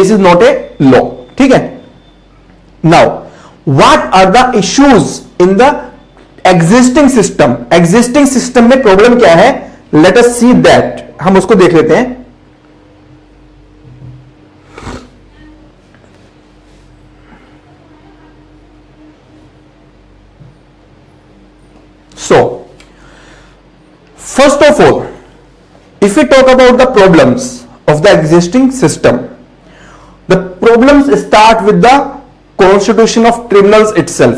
This is not a law, ठीक है। Now what are the issues in the existing system, existing system में problem क्या है, late us see that, हम उसको देख लेते हैं। So first of all, if we talk about the problems of the existing system, the problems start with the constitution of tribunals itself.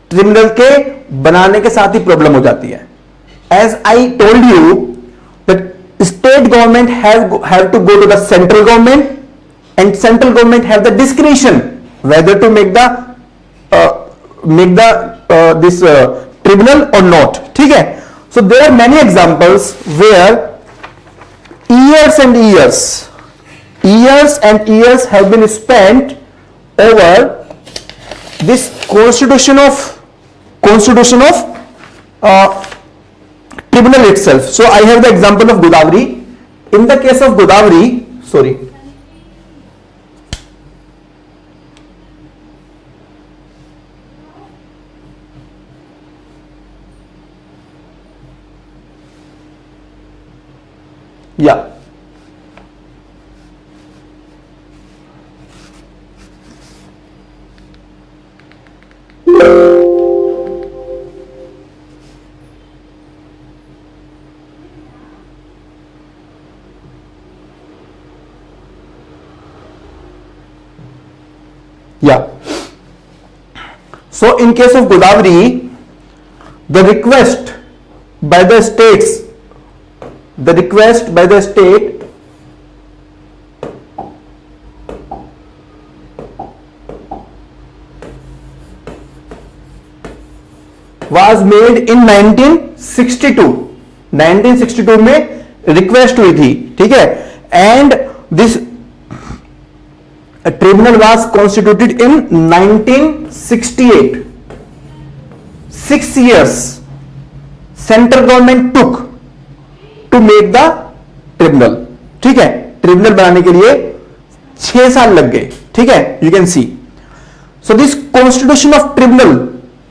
Tribunal के बनाने के साथ ही प्रॉब्लम हो जाती है। As I told you that state government have to go to the central government, and central government have the discretion whether to make the this tribunal or not, ठीक है। So there are many examples where years and years have been spent over this constitution of tribunal itself. So I have the example of Godavari. In the case of Godavari, sorry, yeah, yeah. So in case of Godavari, the request by the state was made in 1962. 1962 में request हुई थी, ठीक है, and this tribunal was constituted in 1968. 6 years central government took to make the tribunal, ठीक है। Tribunal बनाने के लिए 6 साल लग गए, ठीक है, you can see. So this constitution of tribunal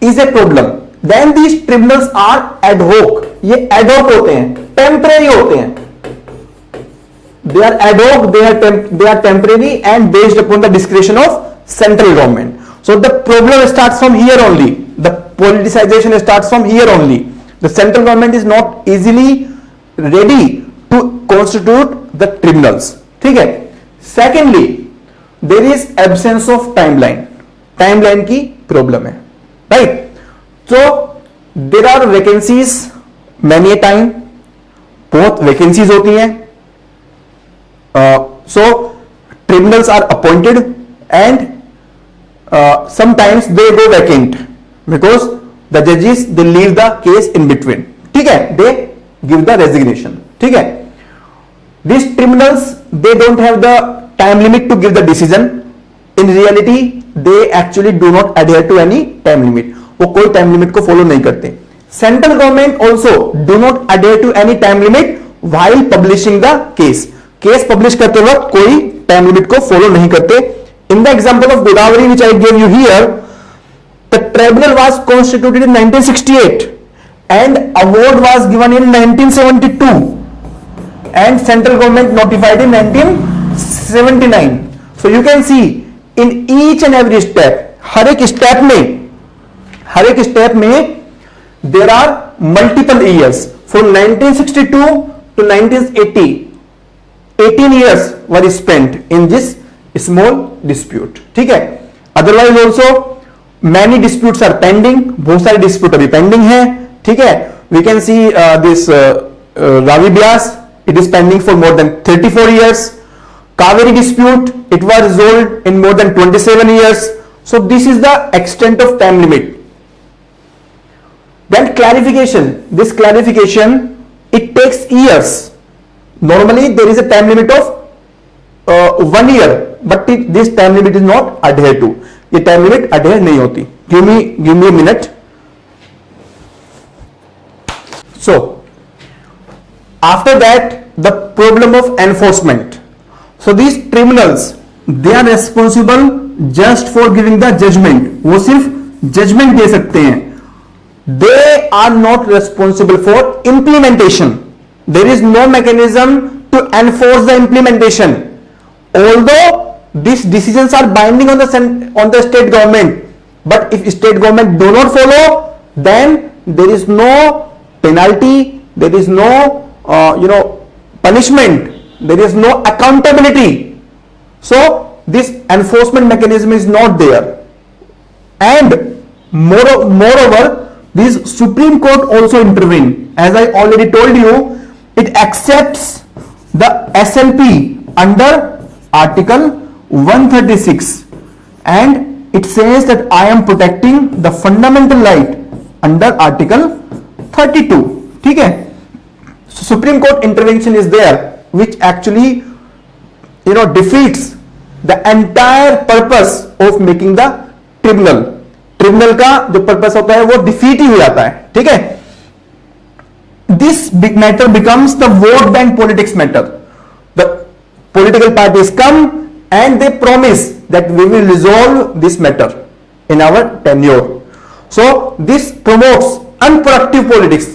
is a problem. Then these tribunals are ad hoc, ये एडहोक होते हैं, टेम्परेरी होते हैं, they are ad hoc, they are temporary and based upon the discretion of central government. So the problem starts from here only, the politicization starts from here only. The central government is not easily ready to constitute the tribunals, ठीक है। Secondly, there is absence of timeline की problem है, right? So there are vacancies many a time, बहुत vacancies होती हैं। So tribunals are appointed and sometimes they go vacant because the judges they leave the case in between, ठीक है, they give the resignation, ठीक है। These tribunals they don't have the time limit to give the decision. In reality they actually do not adhere to any time limit, वो कोई time limit को follow नहीं करते। Central government also do not adhere to any time limit while publishing the case. Case publish करते वक्त कोई time limit को follow नहीं करते। In the example of Godavari which I give you here, the tribunal was constituted in 1968 and award was given in 1972 and central government notified in 1979. So you can see in each and every step, हर एक step में there are multiple years from 1962 to 1980. 18 years were spent in this small dispute, ठीक है। Otherwise also many disputes are pending, बहुत सारे dispute अभी pending है, ठीक है। We can see this Ravi Beas, it is pending for more than 34 years. Kaveri dispute, it was resolved in more than 27 years. So this is the extent of time limit. Then clarification, this clarification it takes years. Normally there is a time limit of 1 year, but this time limit is not adhered to. ये time limit adhere नहीं होती. Give me a minute. So after that the problem of enforcement. So these tribunals they are responsible just for giving the judgement, वो सिर्फ judgement दे सकते हैं. They are not responsible for implementation. There is no mechanism to enforce the implementation. Although these decisions are binding on the state government, but if state government do not follow, then there is no penalty, there is no punishment, there is no accountability. So this enforcement mechanism is not there. And moreover, this Supreme Court also intervene. As I already told you, it accepts the SLP under Article 136 and it says that I am protecting the fundamental right under Article 32. ठीक है? So Supreme Court intervention is there, which actually defeats the entire purpose of making the tribunal. Tribunal का जो purpose होता है वो defeat ही हो जाता है. ठीक है? This big matter becomes the vote bank politics matter. The political parties come and they promise that we will resolve this matter in our tenure. So this promotes unproductive politics.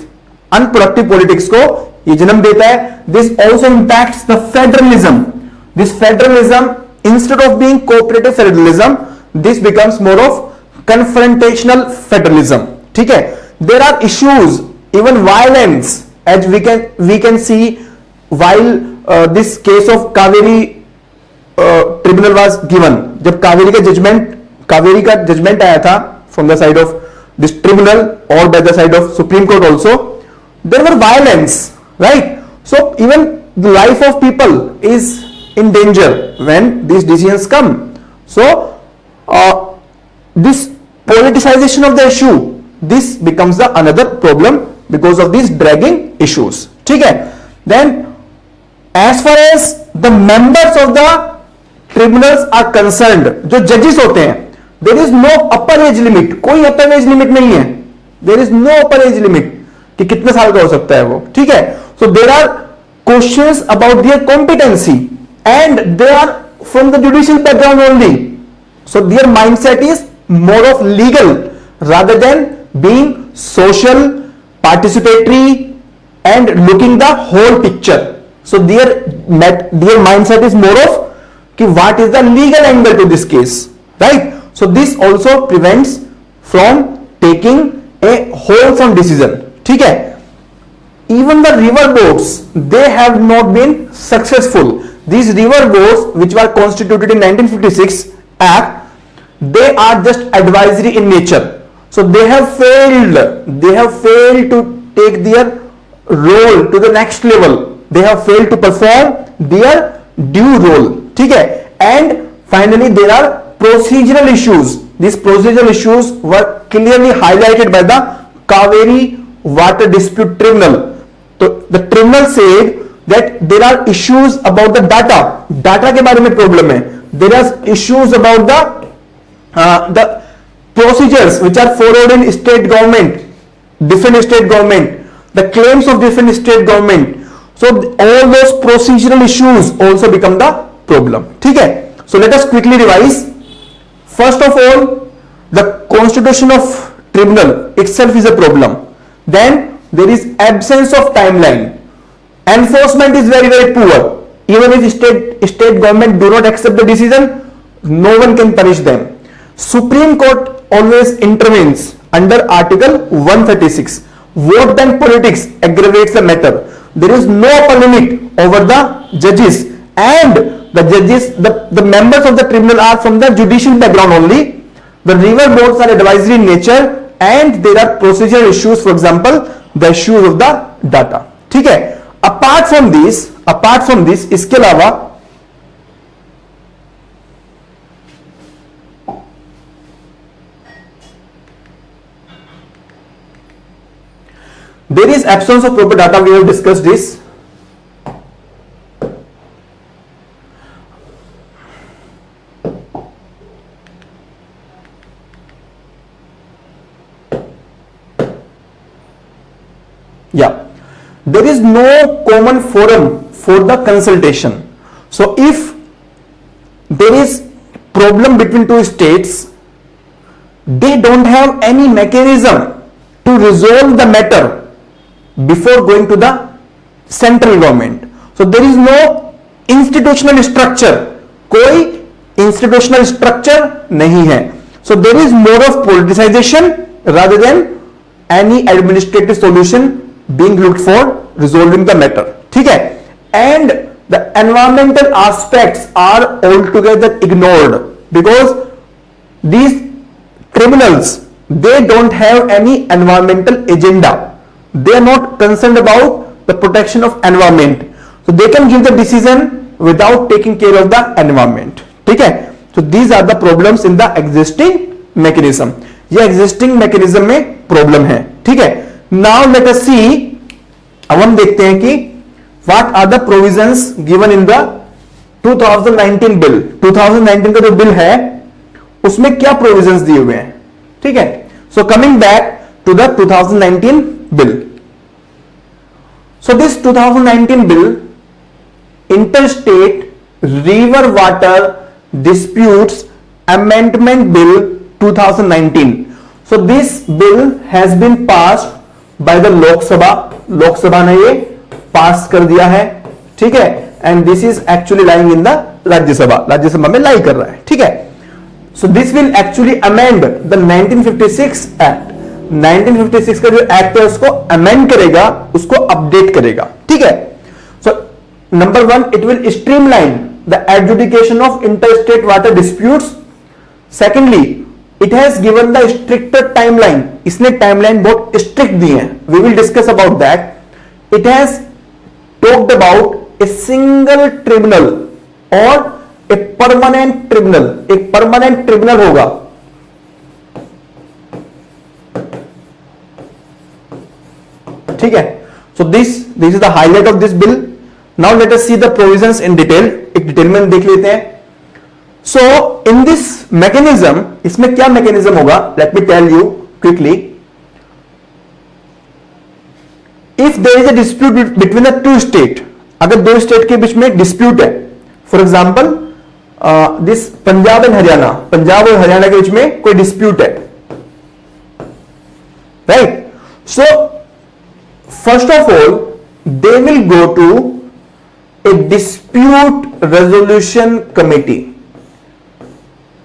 Unproductive politics को ये जन्म देता है. This also impacts the federalism. This federalism, instead of being cooperative federalism, this becomes more of confrontational federalism. ठीक है? There are issues, even violence, as we can see while this case of Kaveri tribunal was given. जब कावेरी का judgement आया था from the side of this tribunal or by the side of Supreme Court also, there were violence, right? So even the life of people is in danger when these decisions come. So this politicization of the issue, this becomes the another problem because of these dragging issues. ठीक है? Then as far as the members of the tribunals are concerned, जो judges होते हैं, there is no upper age limit. कोई upper age limit नहीं है. There is no upper age limit कि कितने साल का हो सकता है वो. ठीक है? So there are questions about their competency and they are from the judicial background only. So their mindset is more of legal rather than being social, participatory and looking the whole picture. So their mindset is more of कि what is the legal angle to this case, right? So this also prevents from taking a wholesome decision. ठीक है? Even the river boards, they have not been successful. These river boards, which were constituted in 1956 Act, they are just advisory in nature. So they have failed. They have failed to take their role to the next level. They have failed to perform their due role. ठीक है? And finally there are procedural issues. These procedural issues were clearly highlighted by the Kaveri Water Dispute Tribunal. So the tribunal said that there are issues about the data. Data के बारे में problem है. There are issues about the procedures which are followed in state government, different state government, the claims of different state government. So all those procedural issues also become the problem. ठीक है? So let us quickly revise. First of all, the constitution of tribunal itself is a problem. Then there is absence of timeline. Enforcement is very, very poor. Even if state government do not accept the decision, no one can punish them. Supreme Court always intervenes under Article 136. Vote bank politics aggravates the matter. There is no upper limit over the judges, and the judges, the members of the tribunal are from the judicial background only. The river boards are advisory in nature, and there are procedural issues, for example, the issues of the data. ठीक है? Apart from this, इसके अलावा there is absence of proper data. We have discussed this. Yeah, there is no common forum for the consultation. So if there is problem between two states, they don't have any mechanism to resolve the matter before going to the central government. So there is no institutional structure, कोई institutional structure नहीं है. So there is more of politicization rather than any administrative solution being looked for resolving the matter. ठीक है. And the environmental aspects are altogether ignored because these tribunals, they don't have any environmental agenda. They are not concerned about the protection of environment, so they can give the decision without taking care of the environment. ठीक है. So these are the problems in the existing mechanism. ये existing mechanism में problem है. ठीक है. Now let us see, अब हम देखते हैं कि what are the provisions given in the 2019 bill. 2019 का जो बिल है उसमें क्या provisions दिए हुए हैं. ठीक है. So coming back to the 2019 bill. So this 2019 bill, Interstate River Water Disputes Amendment Bill 2019. So this bill has been passed by the Lok Sabha. लोक सभा ने ये पास कर दिया है. ठीक है. And this is actually lying in the Rajya Sabha. Rajya Sabha में लाई कर रहा है. ठीक है. So this will actually amend the 1956 act. 1956 का जो एक्ट है उसको अमेंड करेगा, उसको अपडेट करेगा. ठीक है. So number 1, it will streamline the adjudication of interstate water disputes. Secondly, it has given the stricter timeline. इसने टाइमलाइन बहुत स्ट्रिक्ट दी है. We will discuss about that. It has talked about a single tribunal और a permanent tribunal. एक permanent tribunal होगा. ठीक है. So this is the highlight of this bill. Now let us see the provisions in detail. एक detail में देख लेते हैं. सो इन दिस मैकेनिज्म, इसमें क्या मैकेनिज्म होगा, let me tell you quickly. If there is a dispute between the two state, अगर दो स्टेट के बीच में डिस्प्यूट है, for example this Punjab and Haryana, Punjab और हरियाणा के बीच में कोई डिस्प्यूट है, right. So first of all they will go to a dispute resolution committee.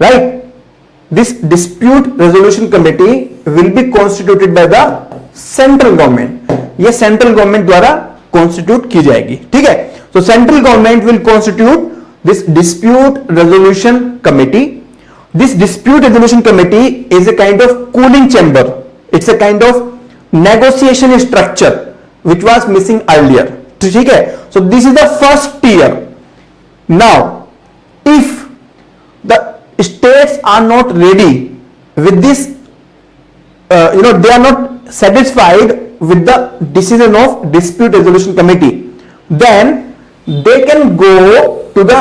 Right? This dispute resolution committee will be constituted by the central government. ये central government द्वारा constitute की जाएगी. ठीक है. So central government will constitute this dispute resolution committee. This dispute resolution committee is a kind of cooling chamber. It's a kind of negotiation structure which was missing earlier. ठीक है. So this is the first tier. Now, if the states are not ready with this, they are not satisfied with the decision of dispute resolution committee, then they can go to the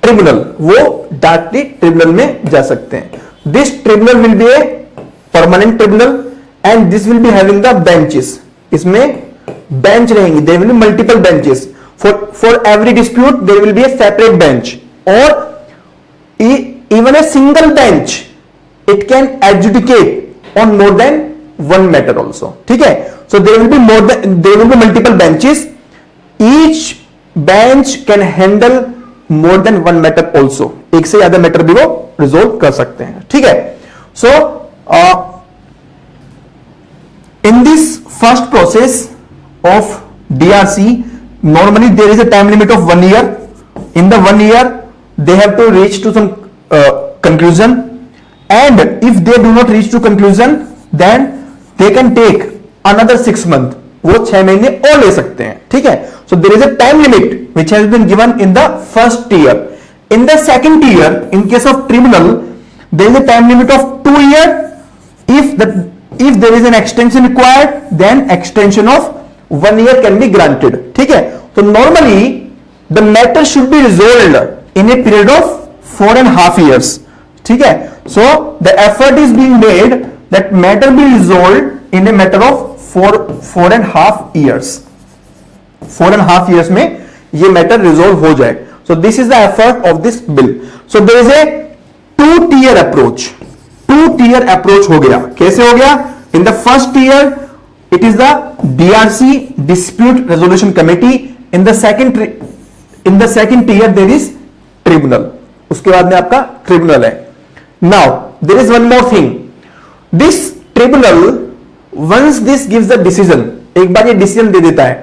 tribunal. वो directly tribunal में जा सकते हैं. This tribunal will be a permanent tribunal and this will be having the benches. इसमें bench रहेंगी. There will be multiple benches. For every dispute there will be a separate bench, or even a single bench it can adjudicate on more than one matter also. ठीक है. So there will be multiple benches. Each bench can handle more than one matter also. एक से ज्यादा matter भी वो resolve कर सकते हैं. ठीक है. So in this first process of DRC, normally there is a time limit of 1 year. In the 1 year they have to reach to some conclusion, and if they do not reach to conclusion then they can take another 6 months. वो 6 महीने और ले सकते हैं. ठीक है. So there is a time limit which has been given in the first tier. In the second tier, in case of tribunal, there is a time limit of 2 years. If there is an extension required, then extension of 1 year can be granted. ठीक है. So normally the matter should be resolved in a period of 4.5 years. ठीक है. So the effort is being made that matter be resolved in a matter of 4.5 years. 4.5 years में ये matter resolve हो जाए. So this is the effort of this bill. So there is a two tier approach. Two tier approach हो गया. कैसे हो गया? In the first tier it is the DRC dispute resolution committee. In the second tier there is tribunal. उसके बाद में आपका tribunal है. Now there is one more thing. This tribunal once this gives the decision, एक बार ये decision दे देता है,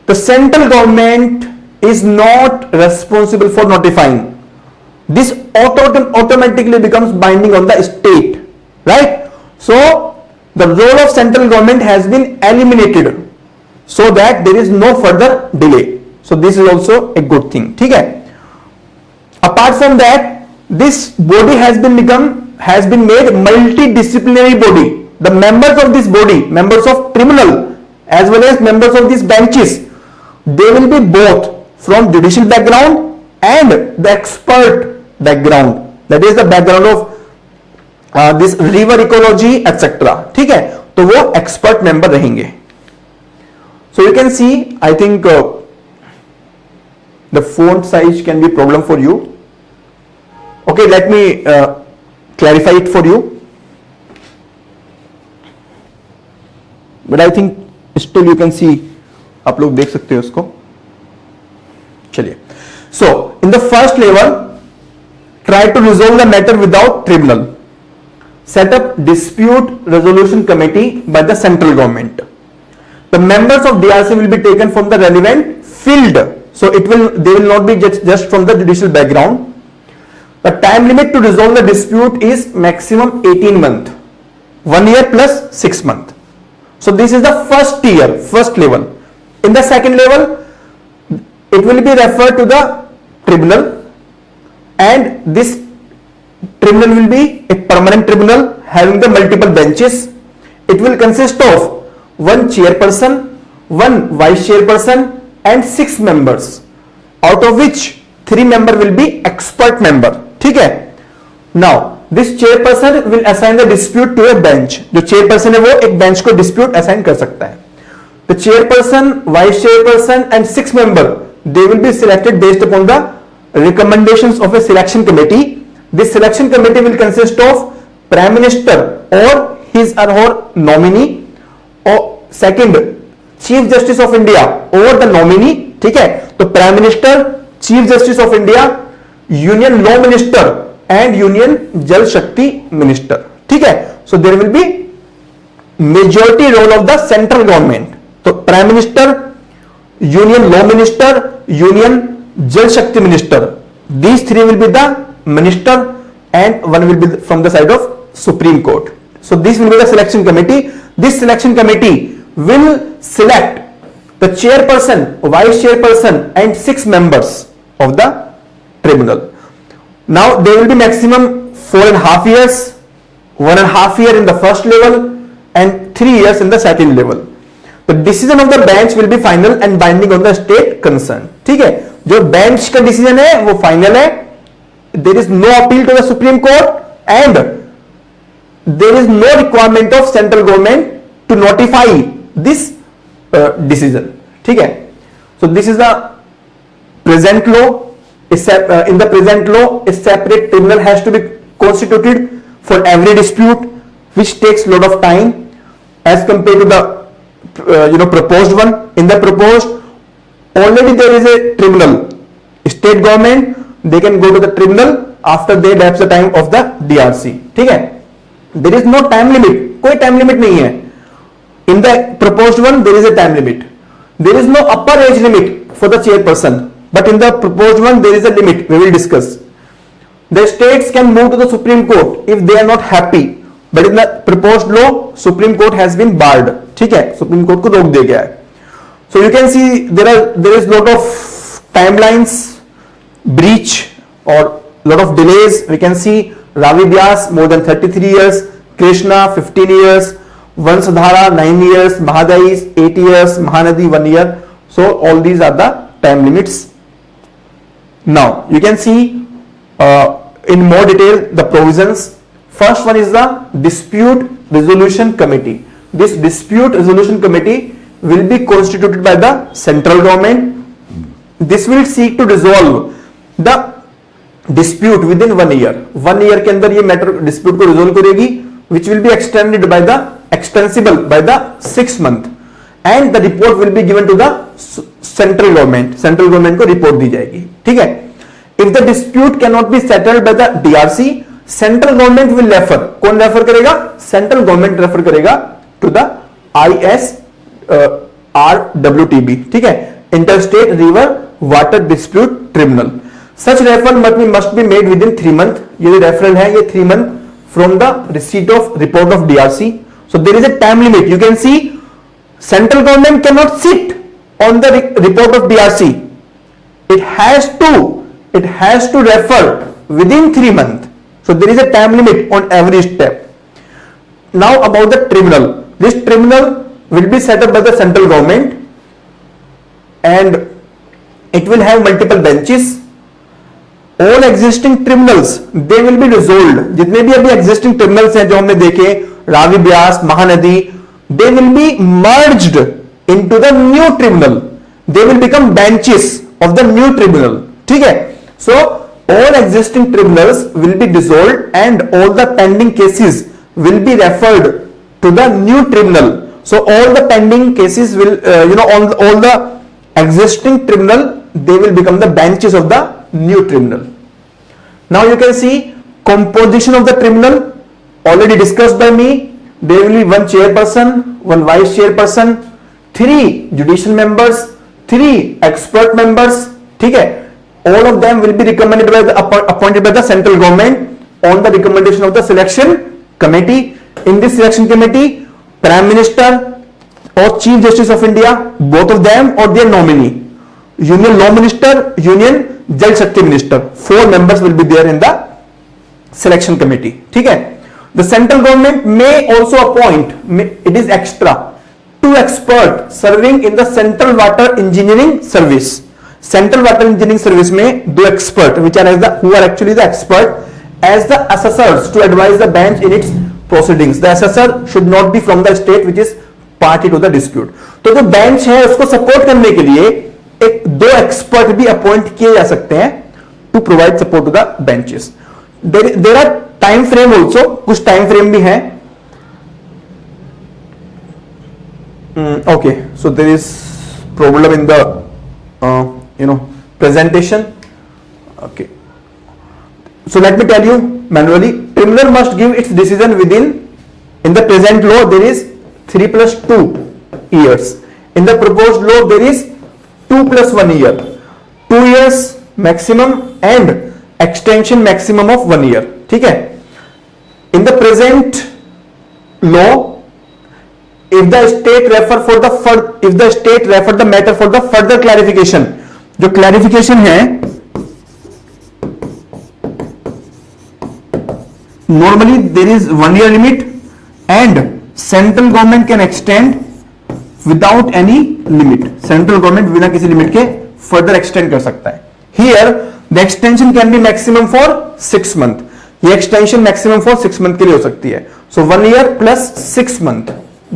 the central government is not responsible for notifying. This automatically becomes binding on the state, right? So the role of central government has been eliminated so that there is no further delay. So this is also a good thing. ठीक है? Apart from that, this body has been made multidisciplinary body. The members of this body, members of tribunal as well as members of these benches, they will be both from judicial background and the expert background, that is the background of this river ecology etc. ठीक है? तो वो expert member रहेंगे. So you can see, I think the font size can be problem for you. Okay, let me clarify it for you. But I think still you can see, आप लोग देख सकते हो उसको. चलिए. So in the first level, try to resolve the matter without tribunal. Set up dispute resolution committee by the central government. The members of DRC will be taken from the relevant field. So they will not be just from the judicial background. The time limit to resolve the dispute is maximum 18 months. 1 year plus 6 months. So this is the first tier, first level. In the second level, it will be referred to the tribunal, and this tribunal will be a permanent tribunal having the multiple benches. It will consist of one chairperson, one vice chairperson and 6 members, out of which 3 members will be expert member. ठीक है? Now this chairperson will assign the dispute to a bench. जो chairperson है वो एक bench को dispute assign कर सकता है. The chairperson, vice chairperson and 6 members, they will be selected based upon the recommendations of a selection committee. This selection committee will consist of prime minister or his or her nominee, or second chief justice of India or the nominee. ठीक है? तो prime minister, chief justice of India, union law minister and union jal shakti minister. ठीक है? So there will be majority role of the central government. तो prime minister, union law minister, union जल शक्ति minister, these 3 will be the minister and 1 will be from the side of Supreme Court. So this will be the selection committee. This selection committee will select the chairperson, vice chairperson and 6 members of the tribunal. Now there will be maximum 4.5 years, 1.5 year in the first level and 3 years in the second level. The decision of the bench will be final and binding on the state concerned. ठीक है? जो bench का decision है वो final है. There is no appeal to the Supreme Court and there is no requirement of central government to notify this decision. ठीक है? So this is the present law. In the present law, a separate tribunal has to be constituted for every dispute, which takes a lot of time as compared to the proposed one. In the proposed, already there is a tribunal. State government, they can go to the tribunal after they elapse the time of the DRC. ठीक है? There is no time limit. कोई time limit नहीं है. In the proposed one, there is a time limit. There is no upper age limit for the chairperson, but in the proposed one, there is a limit. We will discuss. The states can move to the Supreme Court if they are not happy, but in the proposed law, Supreme Court has been barred. ठीक है? Supreme Court को रोक दिया गया है. So you can see there is lot of timelines breach or lot of delays. We can see Ravi Vyas more than 33 years, Krishna 15 years, Vansadhara 9 years, Mahadai 8 years, Mahanadi 1 year. So all these are the time limits. Now you can see in more detail the provisions. First one is the dispute resolution committee. This dispute resolution committee will be constituted by the central government this will seek to resolve the dispute within 1 year. 1 year के अंदर ये matter dispute को resolve करेगी, which will be extended by the extensible by the 6 month, and the report will be given to the central government. Central government को report दी जाएगी, ठीक है। If the dispute can not be settled by the DRC, central government will refer, कौन refer करेगा? Central government refer करेगा to the ISRWTB, ठीक है, interstate river water dispute tribunal. Such referral must be made within 3 month. ये जो referral है ये 3 month from the receipt of report of DRC. So there is a time limit. You can see central government can not sit on the report of DRC, it has to refer within 3 months. So there is a time limit on every step. Now about the tribunal. This tribunal will be set up by the central government and it will have multiple benches. All existing tribunals they will be resolved. जितने भी अभी existing tribunals हैं जो हमने देखे, Ravi Beas, Mahanadi, they will be merged into the new tribunal. They will become benches of the new tribunal. ठीक है? So all existing tribunals will be dissolved and all the pending cases will be referred to the new tribunal. So all the pending cases will, all the existing tribunal they will become the benches of the new tribunal. Now you can see composition of the tribunal already discussed by me. There will be 1 chairperson, 1 vice chairperson, 3 judicial members, 3 expert members. ठीक है? All of them will be recommended by appointed by the central government on the recommendation of the selection committee. In this selection committee, Prime Minister or Chief Justice of India, both of them or their nominee, Union Law Minister, Union Jal Shakti Minister, 4 members will be there in the selection committee. ठीक है? The central government may also appoint, it is extra, 2 experts serving in the Central Water Engineering Service. Central water engineering service में 2 expert which are who are actually the expert as the assessors to advise the bench in its proceedings. The assessor should not be from the state which is party to the dispute. तो जो bench है उसको support करने के लिए 2 expert भी appoint किए जा सकते हैं to provide support to the benches. There are time frame also, कुछ टाइम फ्रेम भी है. Okay, so there is problem in the presentation. Okay, so let me tell you manually. Tribunal must give its decision within, in the present law there is 3 plus 2 years. In the proposed law there is 2 plus 1 year. 2 years maximum and extension maximum of 1 year. ठीक है? In the present law, if the state refer the matter for the further clarification, जो clarification है normally there is 1 year limit and central government can extend without any limit. Central government बिना किसी limit के further extend कर सकता है. Here the extension can be maximum for 6 month. ये extension maximum for 6 month के लिए हो सकती है. So 1 year plus 6 month.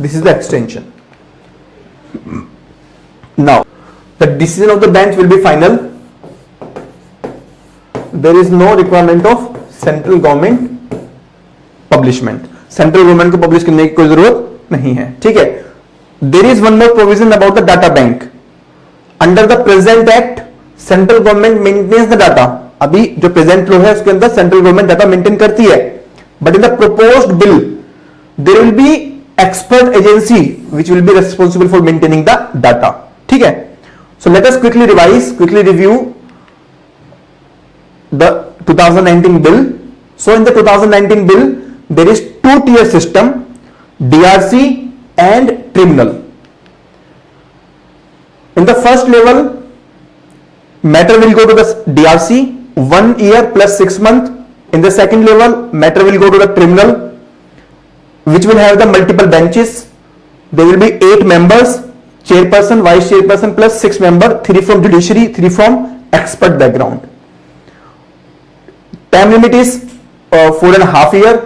This is the extension. Now, the decision of the bench will be final. There is no requirement of central government publishment. Central government को publish करने की कोई जरूरत नहीं है. ठीक है? There is one more provision about the data bank. Under the present act, central government maintains the data. अभी जो present law है उसके अंदर central government data maintain करती है. But in the proposed bill, there will be expert agency which will be responsible for maintaining the data. ठीक है? So let us quickly review the 2019 bill. So in the 2019 bill there is 2-tier system, DRC and tribunal. In the first level, matter will go to the DRC 1 year plus 6 months. In the second level, matter will go to the tribunal, which will have the multiple benches. There will be 8 members, chairperson, vice chairperson plus 6 members, 3 from judiciary, 3 from expert background. Time limit is 4.5 years.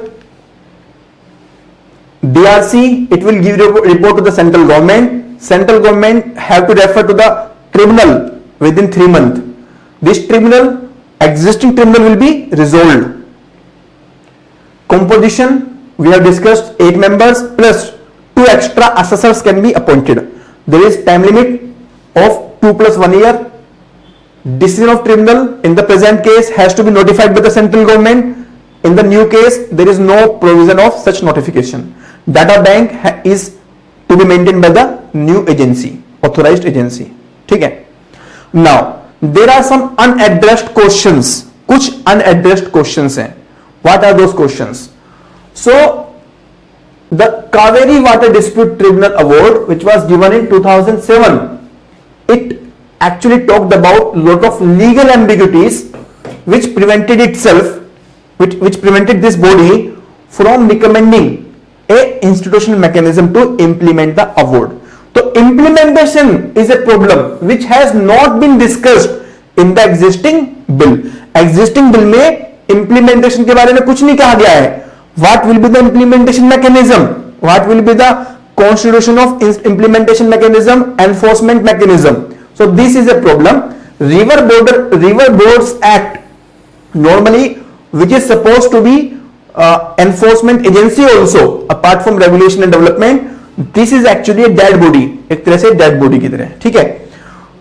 DRC, it will give report to the central government. Central government have to refer to the tribunal within 3 months, this tribunal, existing tribunal will be resolved. Composition, we have discussed 8 members plus 2 extra assessors can be appointed. There is time limit of 2 plus 1 year. Decision of tribunal in the present case has to be notified by the central government. In the new case, there is no provision of such notification. Data bank is to be maintained by the new agency, authorized agency. ठीक है. Now there are some unaddressed questions. कुछ unaddressed questions हैं. What are those questions? So the Kaveri Water Dispute Tribunal Award, which was given in 2007, it actually talked about lot of legal ambiguities which prevented itself, which prevented this body from recommending a institutional mechanism to implement the award. So implementation is a problem which has not been discussed in the existing bill. Existing bill में implementation के बारे में कुछ नहीं कहा गया है. What will be the implementation mechanism? What will be the constitution of implementation mechanism, enforcement mechanism? So this is a problem. River Boards Act, normally, which is supposed to be enforcement agency also, apart from regulation and development, this is actually a dead body, एक तरह से dead body की तरह. ठीक है.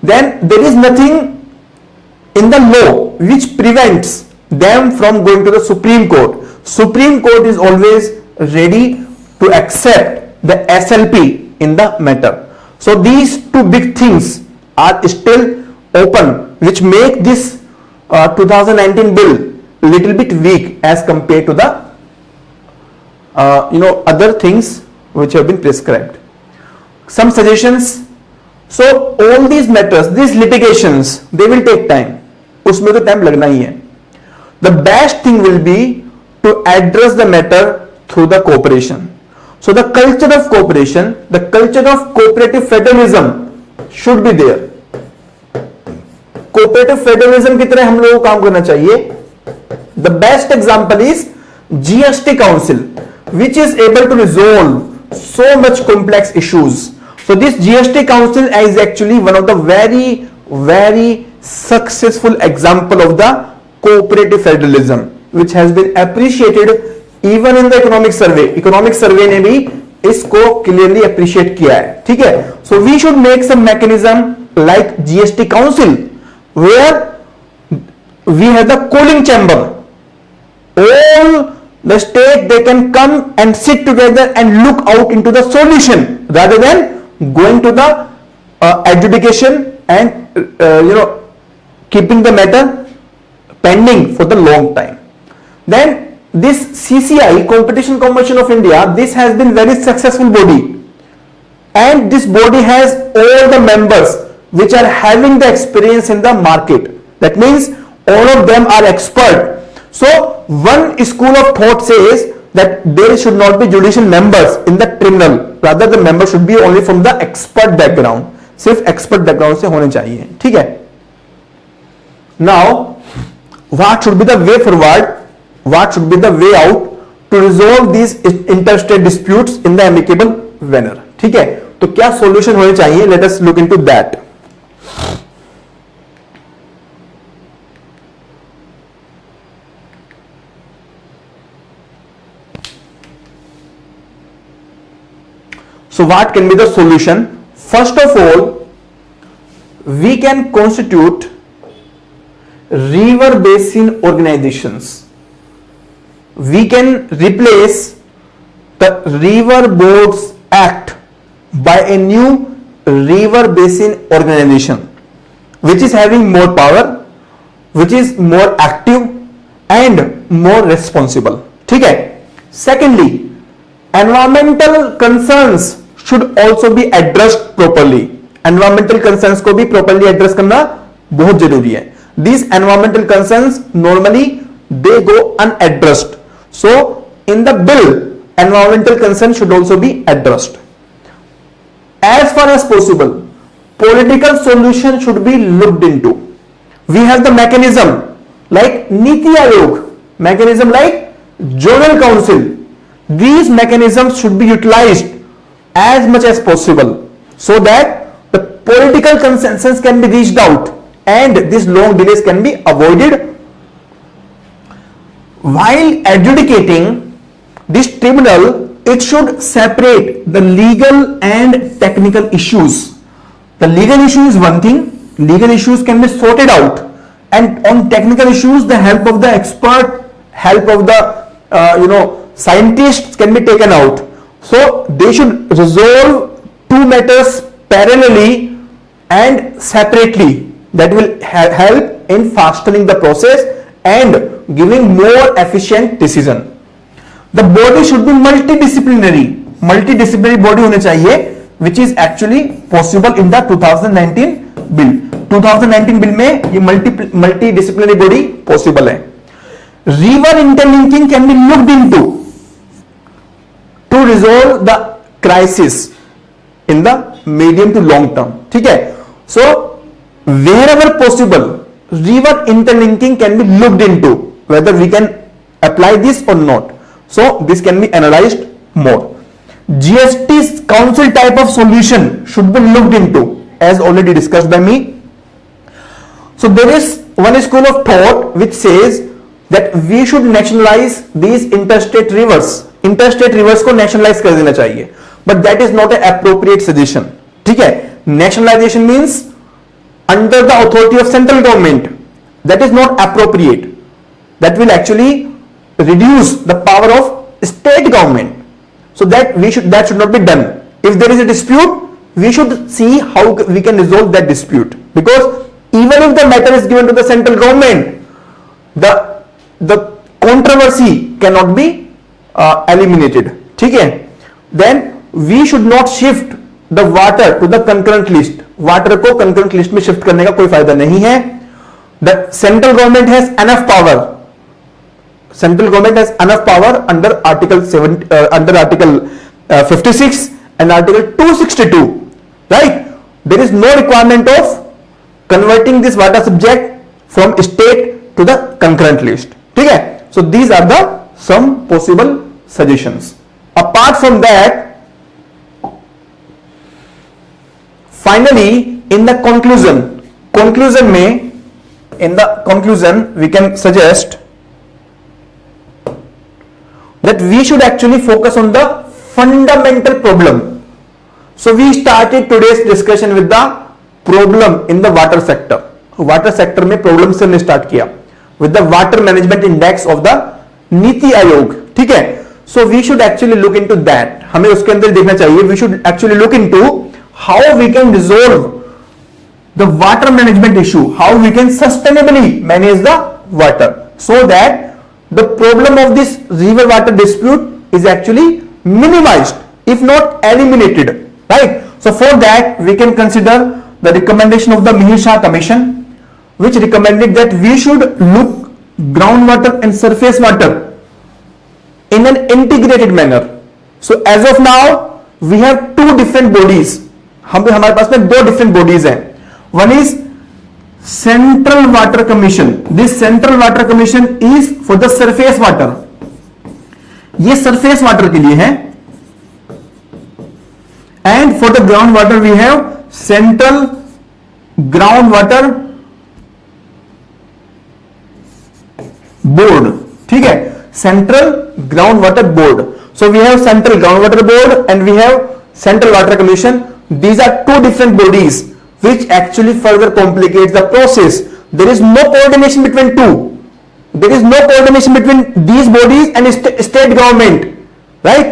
Then there is nothing in the law which prevents them from going to the Supreme Court. Supreme Court is always ready to accept the SLP in the matter. So these two big things are still open, which make this 2019 bill little bit weak as compared to the other things which have been prescribed. Some suggestions. So all these matters, these litigations, they will take time. उसमें तो time लगना ही है. The best thing will be to address the matter through the cooperation. So the culture of cooperation, the culture of cooperative federalism should be there. Cooperative federalism की तरह हम लोगों को काम करना चाहिए. The best example is GST Council, which is able to resolve so much complex issues. So this GST Council is actually one of the very successful example of the cooperative federalism, which has been appreciated even in the economic survey. Economic survey ने भी इसको clearly appreciate किया है. ठीक है. So we should make some mechanism like GST Council, where we have the cooling chamber. All the state, they can come and sit together and look out into the solution rather than going to the adjudication and keeping the matter pending for the long time. Then this CCI, Competition Commission of India, this has been very successful body, and this body has all the members which are having the experience in the market. That means all of them are expert. So one school of thought says that there should not be judicial members in the tribunal, rather the member should be only from the expert background. सिर्फ expert background से होने चाहिए. ठीक है. Now what should be the way forward, what should be the way out to resolve these interstate disputes in the amicable manner? ठीक है. तो क्या solution होने चाहिए? Let us look into that. So what can be the solution? First of all, we can constitute river basin organizations. We can replace the River Boards Act by a new river basin organization, which is having more power, which is more active and more responsible. ठीक है. Secondly, environmental concerns should also be addressed properly. Environmental concerns को भी properly address करना बहुत जरूरी है. These environmental concerns normally they go unaddressed. So in the bill, environmental concerns should also be addressed. As far as possible, political solution should be looked into. We have the mechanism like Niti Aayog, mechanism like Zonal Council. These mechanisms should be utilized as much as possible so that the political consensus can be reached out and these long delays can be avoided. While adjudicating, this tribunal, it should separate the legal and technical issues. The legal issue is one thing, legal issues can be sorted out, and on technical issues the help of the expert, help of the scientists can be taken out. So they should resolve two matters parallelly and separately. That will help in fastening the process and giving more efficient decision. The body should be multidisciplinary body होने चाहिए, which is actually possible in the 2019 bill. 2019 bill में ये multidisciplinary body possible है. River interlinking can be looked into to resolve the crisis in the medium to long term. ठीक है? So wherever possible, river interlinking can be looked into, whether we can apply this or not. So this can be analyzed more. GST's council type of solution should be looked into, as already discussed by me. So there is one school of thought which says that we should nationalize these interstate rivers. Interstate rivers को nationalize कर देना चाहिए, but that is not an appropriate suggestion. ठीक है? Nationalization means under the authority of central government. That is not appropriate. That will actually reduce the power of state government. So that should not be done. If there is a dispute, we should see how we can resolve that dispute, because even if the matter is given to the central government, the controversy cannot be eliminated. ठीक है? Then we should not shift the water to the concurrent list. Water को concurrent list में shift करने का कोई फायदा नहीं है. The central government has enough power. Central government has enough power under Article 56 and Article 262. Right? There is no requirement of converting this water subject from state to the concurrent list. ठीक है? So these are the some possible suggestions. Apart from that, finally, in the conclusion we can suggest that we should actually focus on the fundamental problem. So we started today's discussion with the problem in the water sector. Water sector में problem से हमने start किया with the water management index of the NITI Aayog. ठीक है? So we should actually look into that. हमें उसके अंदर देखना चाहिए. We should actually look into how we can resolve the water management issue, how we can sustainably manage the water, so that the problem of this river water dispute is actually minimized, if not eliminated. Right? So for that we can consider the recommendation of the Mihir Shah Commission, which recommended that we should look groundwater and surface water in an integrated manner. So as of now we have two different bodies. हमारे पास में दो different bodies हैं. One is central water commission. This central water commission is for the surface water. ये surface water के लिए है. And for the ground water we have central ground water board. ठीक है? Central ground water board. So we have central ground water board and we have central water commission. These are two different bodies which actually further complicates the process. There is no coordination between two. There is no coordination between these bodies and state government. Right?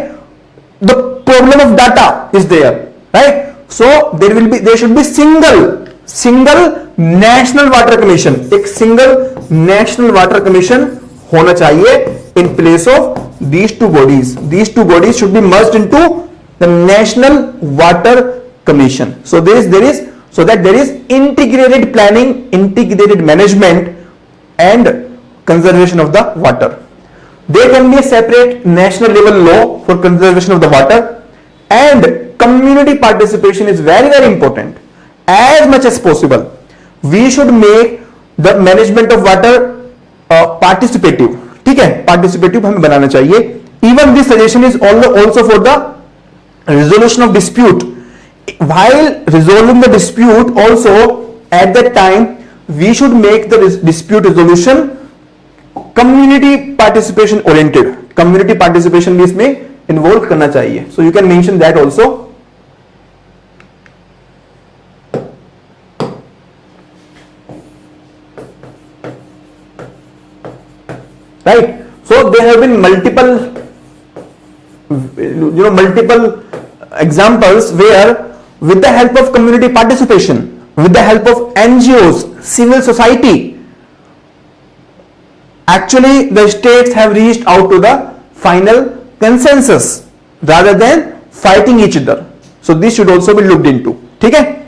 The problem of data is there. Right? So there should be single national water commission. एक single national water commission होना चाहिए in place of these two bodies. These two bodies should be merged into the National Water Commission. So there is integrated planning, integrated management and conservation of the water. There can be a separate national level law for conservation of the water, and community participation is very important. As much as possible we should make the management of water participative. ठीक है? Participative हमें बनाना चाहिए. Even this suggestion is also for the resolution of dispute. While resolving the dispute, also at that time we should make the dispute resolution community participation oriented. Community participation भी इसमें involve करना चाहिए. So you can mention that also. Right? So there have been multiple examples where with the help of community participation, with the help of NGOs, civil society, actually the states have reached out to the final consensus rather than fighting each other. So this should also be looked into. ठीक है?